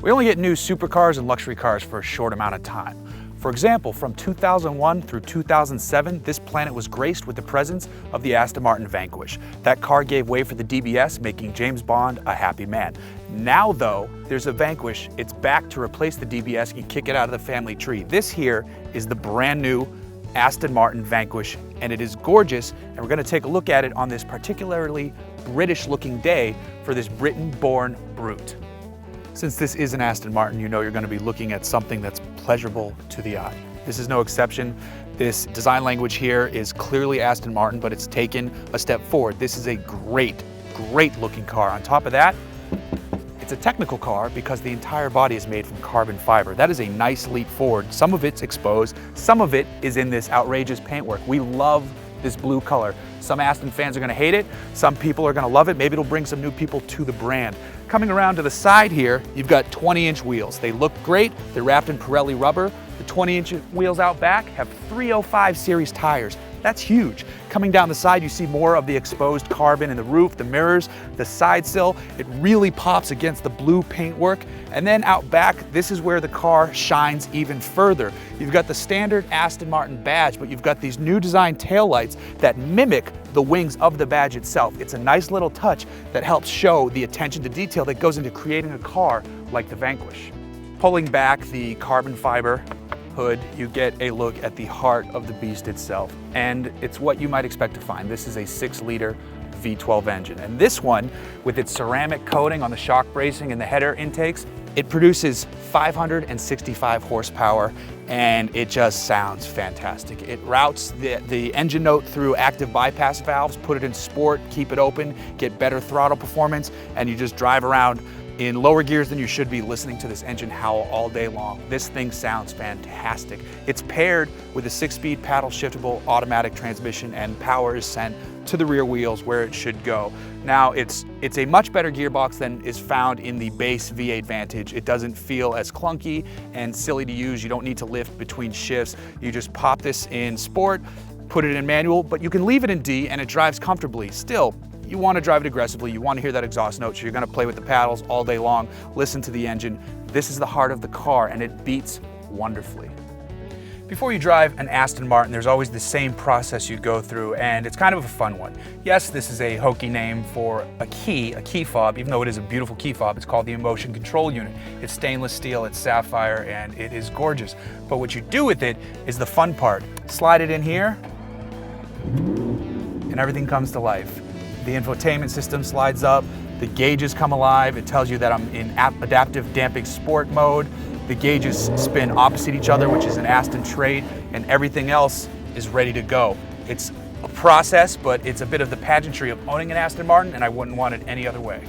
We only get new supercars and luxury cars for a short amount of time. For example, from 2001 through 2007, this planet was graced with the presence of the Aston Martin Vanquish. That car gave way for the DBS, making James Bond a happy man. Now though, there's a Vanquish. It's back to replace the DBS and kick it out of the family tree. This here is the brand new Aston Martin Vanquish, and it is gorgeous, and we're going to take a look at it on this particularly British looking day for this Britain-born brute. Since this is an Aston Martin, you know you're going to be looking at something that's pleasurable to the eye. This is no exception. This design language here is clearly Aston Martin, but it's taken a step forward. This is a great looking car. On top of that, it's a technical car because the entire body is made from carbon fiber. That is a nice leap forward. Some of it's exposed, some of it is in this outrageous paintwork. We love this blue color. Some Aston fans are gonna hate it, some people are gonna love it, maybe it'll bring some new people to the brand. Coming around to the side here, you've got 20-inch wheels. They look great, they're wrapped in Pirelli rubber. The 20-inch wheels out back have 305 series tires. That's huge. Coming down the side, you see more of the exposed carbon in the roof, the mirrors, the side sill. It really pops against the blue paintwork. And then out back, this is where the car shines even further. You've got the standard Aston Martin badge, but you've got these new design taillights that mimic the wings of the badge itself. It's a nice little touch that helps show the attention to detail that goes into creating a car like the Vanquish. Pulling back the carbon fiber hood, you get a look at the heart of the beast itself. And it's what you might expect to find. This is a 6-liter V12 engine. And this one, with its ceramic coating on the shock bracing and the header intakes, it produces 565 horsepower, and it just sounds fantastic. It routes the engine note through active bypass valves, put it in sport, keep it open, get better throttle performance, and you just drive around in lower gears than you should be listening to this engine howl all day long. This thing sounds fantastic. It's paired with a 6-speed paddle shiftable automatic transmission, and power is sent to the rear wheels where it should go. Now it's a much better gearbox than is found in the base V8 Vantage. It doesn't feel as clunky and silly to use. You don't need to lift between shifts. You just pop this in sport, put it in manual, but you can leave it in D and it drives comfortably. Still, you want to drive it aggressively, you want to hear that exhaust note, so you're going to play with the paddles all day long, listen to the engine. This is the heart of the car, and it beats wonderfully. Before you drive an Aston Martin, there's always the same process you go through, and it's kind of a fun one. Yes, this is a hokey name for a key fob. Even though it is a beautiful key fob, it's called the Emotion Control Unit. It's stainless steel, it's sapphire, and it is gorgeous. But what you do with it is the fun part. Slide it in here, and everything comes to life. The infotainment system slides up, the gauges come alive, it tells you that I'm in adaptive damping sport mode, the gauges spin opposite each other, which is an Aston trait, and everything else is ready to go. It's a process, but it's a bit of the pageantry of owning an Aston Martin, and I wouldn't want it any other way.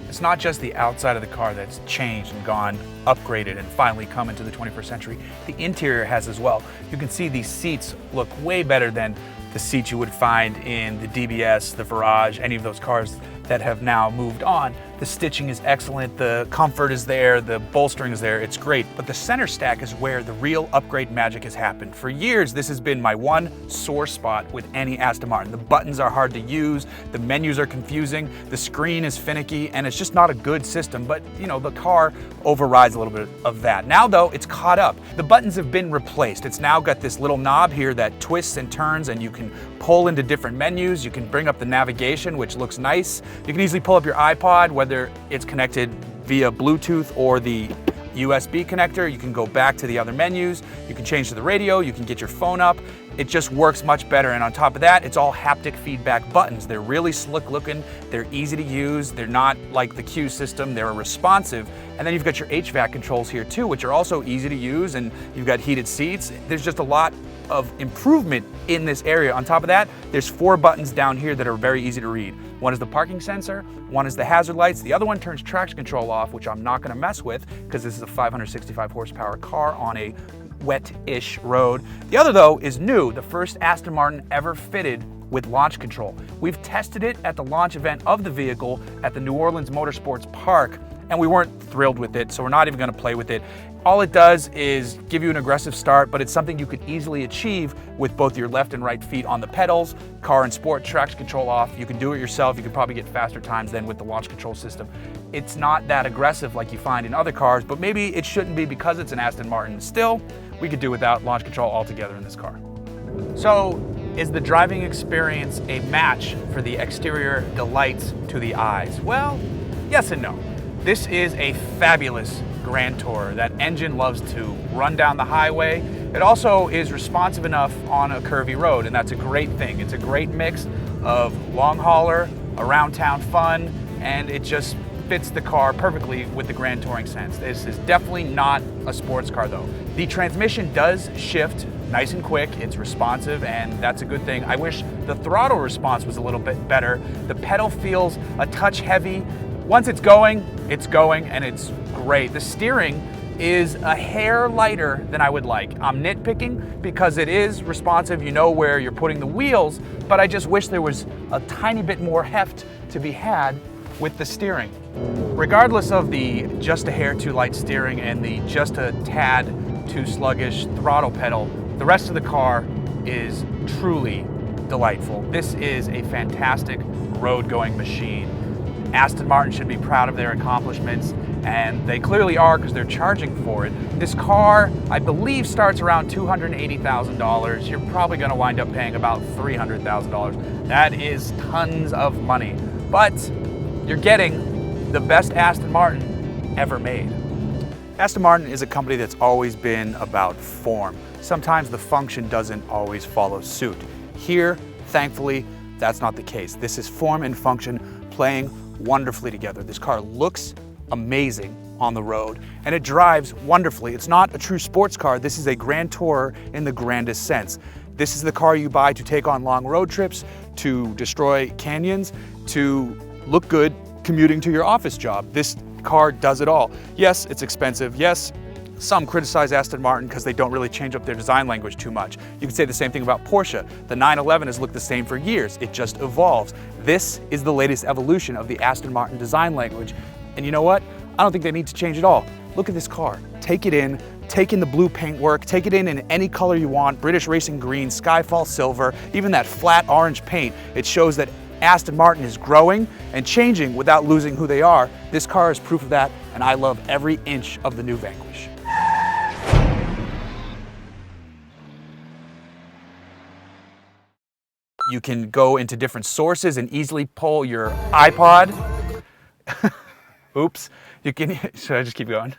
It's not just the outside of the car that's changed and gone, upgraded, and finally come into the 21st century. The interior has as well. You can see these seats look way better than the seats you would find in the DBS, the Virage, any of those cars that have now moved on. The stitching is excellent, the comfort is there, the bolstering is there, it's great. But the center stack is where the real upgrade magic has happened. For years, this has been my one sore spot with any Aston Martin. The buttons are hard to use, the menus are confusing, the screen is finicky, and it's just not a good system. But you know, the car overrides a little bit of that. Now though, it's caught up. The buttons have been replaced. It's now got this little knob here that twists and turns, and you can pull into different menus. You can bring up the navigation, which looks nice. You can easily pull up your iPod, whether it's connected via Bluetooth or the USB connector. You can go back to the other menus. You can change to the radio. You can get your phone up. It just works much better. And on top of that, it's all haptic feedback buttons. They're really slick looking. They're easy to use. They're not like the Q system. They're responsive. And then you've got your HVAC controls here too, which are also easy to use. And you've got heated seats. There's just a lot of improvement in this area. On top of that, there's 4 buttons down here that are very easy to read. One is the parking sensor, one is the hazard lights, the other one turns traction control off, which I'm not gonna mess with because this is a 565 horsepower car on a wet-ish road. The other though is new, the first Aston Martin ever fitted with launch control. We've tested it at the launch event of the vehicle at the New Orleans Motorsports Park, and we weren't thrilled with it, so we're not even gonna play with it. All it does is give you an aggressive start, but it's something you could easily achieve with both your left and right feet on the pedals, car and sport, traction control off. You can do it yourself. You can probably get faster times than with the launch control system. It's not that aggressive like you find in other cars, but maybe it shouldn't be because it's an Aston Martin. Still, we could do without launch control altogether in this car. So, is the driving experience a match for the exterior delights to the eyes? Well, yes and no. This is a fabulous Grand Tourer. That engine loves to run down the highway. It also is responsive enough on a curvy road, and that's a great thing. It's a great mix of long hauler, around town fun, and it just fits the car perfectly with the Grand Touring sense. This is definitely not a sports car though. The transmission does shift nice and quick, it's responsive, and that's a good thing. I wish the throttle response was a little bit better. The pedal feels a touch heavy. Once it's going, and it's great. The steering is a hair lighter than I would like. I'm nitpicking because it is responsive, you know where you're putting the wheels, but I just wish there was a tiny bit more heft to be had with the steering. Regardless of the just a hair too light steering and the just a tad too sluggish throttle pedal, the rest of the car is truly delightful. This is a fantastic road-going machine. Aston Martin should be proud of their accomplishments, and they clearly are because they're charging for it. This car, I believe, starts around $280,000. You're probably going to wind up paying about $300,000. That is tons of money, but you're getting the best Aston Martin ever made. Aston Martin is a company that's always been about form. Sometimes the function doesn't always follow suit. Here, thankfully, that's not the case. This is form and function playing wonderfully together. This car looks amazing on the road, and it drives wonderfully. It's not a true sports car. This is a Grand Tourer in the grandest sense. This is the car you buy to take on long road trips, to destroy canyons, to look good commuting to your office job. This car does it all. Yes, it's expensive. Yes, some criticize Aston Martin because they don't really change up their design language too much. You could say the same thing about Porsche. The 911 has looked the same for years. It just evolves. This is the latest evolution of the Aston Martin design language. And you know what? I don't think they need to change it all. Look at this car. Take it in. Take in the blue paintwork. Take it in any color you want. British Racing Green, Skyfall Silver, even that flat orange paint. It shows that Aston Martin is growing and changing without losing who they are. This car is proof of that, and I love every inch of the new Vanquish. You can go into different sources and easily pull your iPod. Oops. Should I just keep going?